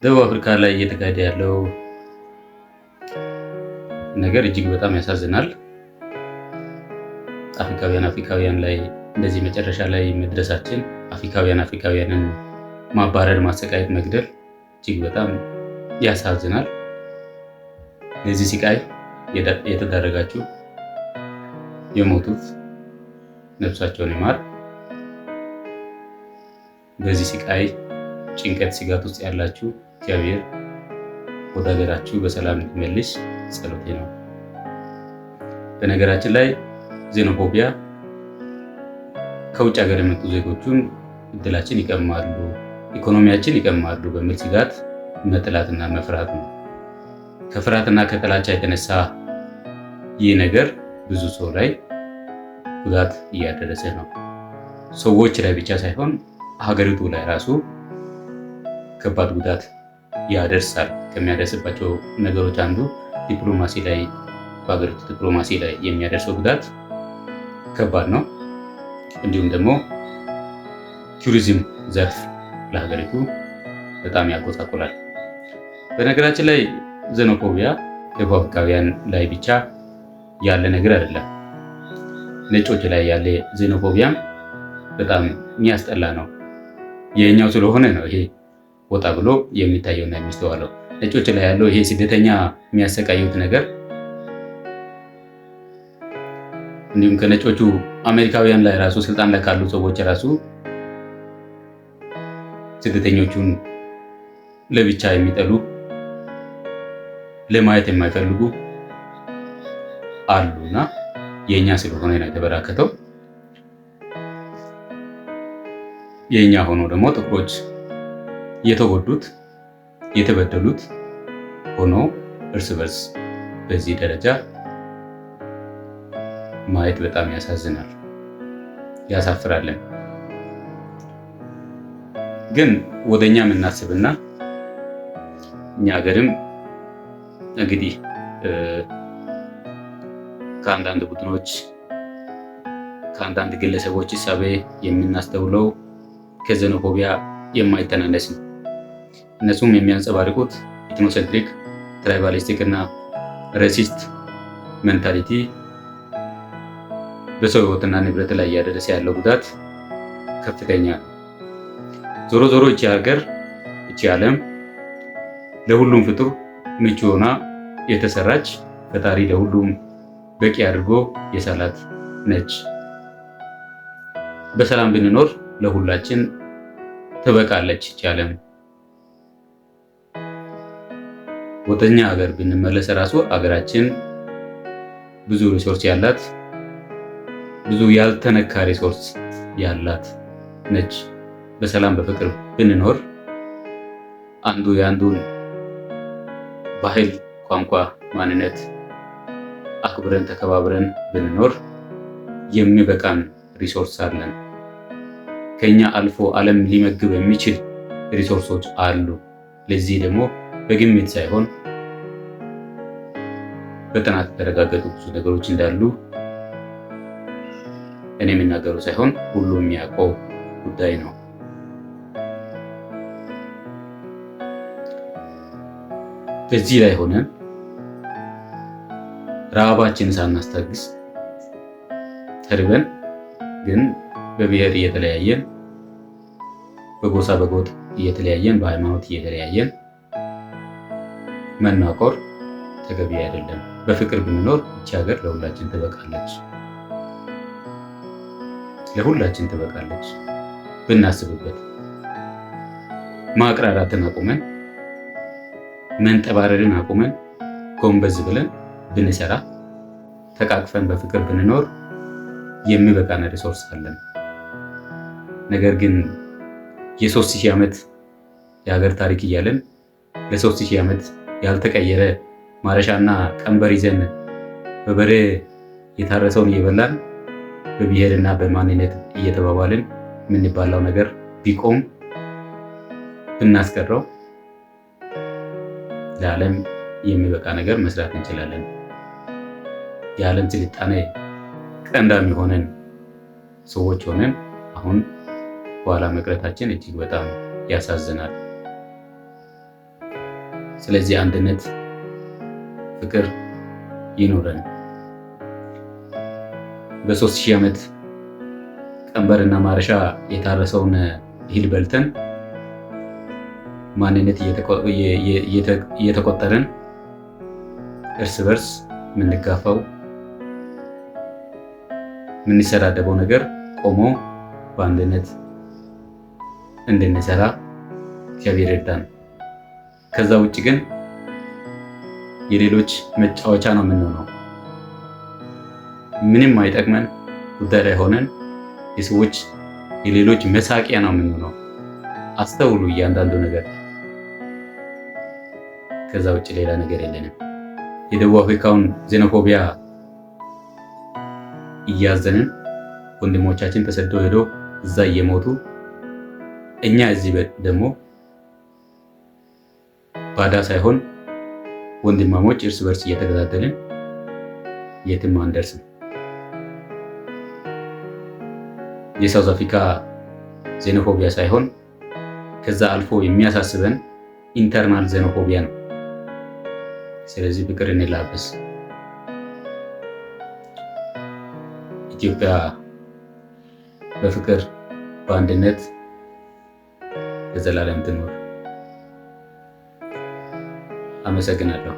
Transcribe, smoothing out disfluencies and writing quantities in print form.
ደቡብ አፍሪካ ላይ እየተካሄደ ያለው ነገር እጅግ በጣም ያሳዝናል። አፍሪካውያን ላይ እንደዚህ መጨረሻ ላይ መድረሳችን፣ አፍሪካውያንን ማባረር፣ ማሰቃየት፣ መግደል እጅግ በጣም ያሳዝናል። ለዚህ ስቃይ የተዳረጋችሁ የሞቱት ነፍሳቸውን ይማር። በዚህ ስቃይ፣ ጭንቀት፣ ስጋት ውስጥ ያላችሁ እግዚአብሔር ወደ ሀገራችሁ በሰላም እንዲመልስ ጸሎቴ ነው። በነገራችን ላይ ዜኖፎቢያ ከውጭ ሀገር የመጡ ዜጎቹን እድላችን ይቀማሉ፣ ኢኮኖሚያችን ይቀማሉ በሚል ስጋት መጥላትና መፍራት ነው። ከፍርሃትና ከጥላቻ የተነሳ ይህ ነገር ብዙ ሰው ላይ ጉዳት እያደረሰ ነው። ሰዎች ላይ ብቻ ሳይሆን ሀገሪቱ ላይ ራሱ ከባድ ጉዳት ያደርሳል። ከሚያደርስባቸው ነገሮች አንዱ ዲፕሎማሲ ላይ በሀገሪቱ ዲፕሎማሲ ላይ የሚያደርሰው ጉዳት ከባድ ነው። እንዲሁም ደግሞ ቱሪዝም ዘርፍ ለሀገሪቱ በጣም ያጎሳቁላል። በነገራችን ላይ ዜኖፎቢያ ደቡብ አፍሪካውያን ላይ ብቻ ያለ ነገር አይደለም። ነጮች ላይ ያለ ዜኖፎቢያም በጣም የሚያስጠላ ነው። የኛው ስለሆነ ነው ይሄ ወጣ ብሎ የሚታየውና የሚስተዋለው። ነጮች ላይ ያለው ይሄ ስደተኛ የሚያሰቃዩት ነገር እንዲሁም ከነጮቹ አሜሪካውያን ላይ ራሱ ስልጣን ላይ ካሉ ሰዎች ራሱ ስደተኞቹን ለብቻ የሚጠሉ ለማየት የማይፈልጉ አሉና የኛ ስለሆነ ነው የተበራከተው። የኛ ሆኖ ደግሞ ጥቁሮች የተጎዱት የተበደሉት ሆኖ እርስ በርስ በዚህ ደረጃ ማየት በጣም ያሳዝናል፣ ያሳፍራልን። ግን ወደኛ የምናስብና እኛ ሀገርም እንግዲህ ከአንዳንድ ቡድኖች ከአንዳንድ ግለሰቦች እሳቤ የምናስተውለው ከዜኖፎቢያ የማይተናነስ ነው። እነሱም የሚያንጸባርቁት ኢትኖሴንትሪክ፣ ትራይባሊስቲክ እና ሬሲስት ሜንታሊቲ በሰው ሕይወትና ንብረት ላይ እያደረሰ ያለው ጉዳት ከፍተኛ ነው። ዞሮ ዞሮ እቺ ሀገር እቺ ዓለም ለሁሉም ፍጡር ምቹ ሆና የተሰራች ፈጣሪ ለሁሉም በቂ አድርጎ የሳላት ነች። በሰላም ብንኖር ለሁላችን ትበቃለች እቺ ዓለም። ወደኛ ሀገር ብንመለስ ራሱ ሀገራችን ብዙ ሪሶርስ ያላት፣ ብዙ ያልተነካ ሪሶርስ ያላት ነች። በሰላም በፍቅር ብንኖር አንዱ የአንዱን ባህል፣ ቋንቋ፣ ማንነት አክብረን ተከባብረን ብንኖር የሚበቃን ሪሶርስ አለን። ከኛ አልፎ ዓለም ሊመግብ የሚችል ሪሶርሶች አሉ። ለዚህ ደግሞ በግምት ሳይሆን በጥናት የተረጋገጡ ብዙ ነገሮች እንዳሉ እኔ የምናገሩ ሳይሆን ሁሉም የሚያውቀው ጉዳይ ነው። በዚህ ላይ ሆነን ረሃባችን ሳናስታግስ ተርበን ግን በብሔር እየተለያየን፣ በጎሳ በጎጥ እየተለያየን፣ በሃይማኖት እየተለያየን መናቆር ተገቢ አይደለም። በፍቅር ብንኖር እቺ ሀገር ለሁላችን ትበቃለች፣ ለሁላችን ትበቃለች። ብናስብበት ማቅራራትን አቁመን መንጠባረርን አቁመን ጎንበዝ ብለን ብንሰራ ተቃቅፈን በፍቅር ብንኖር የሚበቃን ሪሶርስ አለን። ነገር ግን የ3000 ዓመት የሀገር ታሪክ እያለን ለ3000 ዓመት ያልተቀየረ ማረሻና ቀንበር ይዘን በበሬ የታረሰውን እየበላን በብሔርና በማንነት እየተባባልን የምንባላው ነገር ቢቆም ብናስቀረው ለዓለም የሚበቃ ነገር መስራት እንችላለን። የዓለም ስልጣኔ ቀንዳሚ ሆነን ሰዎች ሆነን አሁን ኋላ መቅረታችን እጅግ በጣም ያሳዝናል። ስለዚህ አንድነት፣ ፍቅር ይኖረን። በ3000 ዓመት ቀንበርና ማረሻ የታረሰውን እህል በልተን ማንነት እየተቆጠረን እርስ በርስ የምንጋፋው የምንሰዳደበው ነገር ቆሞ በአንድነት እንድንሰራ እግዚአብሔር ይርዳን። ከዛ ውጭ ግን የሌሎች መጫወቻ ነው የምንሆነው። ምንም አይጠቅመን ጉዳይ ላይ ሆነን የሰዎች የሌሎች መሳቂያ ነው የምንሆነው። አስተውሉ እያንዳንዱ ነገር። ከዛ ውጭ ሌላ ነገር የለንም። የደቡብ አፍሪካውን ዜኖፎቢያ እያዘንን ወንድሞቻችን ተሰደው ሄዶ እዛ እየሞቱ እኛ እዚህ ደግሞ ባዳ ሳይሆን ወንድማሞች እርስ በርስ እየተገዳደልን የትም አንደርስም። የሳውዝ አፍሪካ ዜኖፎቢያ ሳይሆን ከዛ አልፎ የሚያሳስበን ኢንተርናል ዜኖፎቢያ ነው። ስለዚህ ፍቅር እንላበስ። ኢትዮጵያ በፍቅር በአንድነት ለዘላለም ትኖር። አመሰግናለሁ።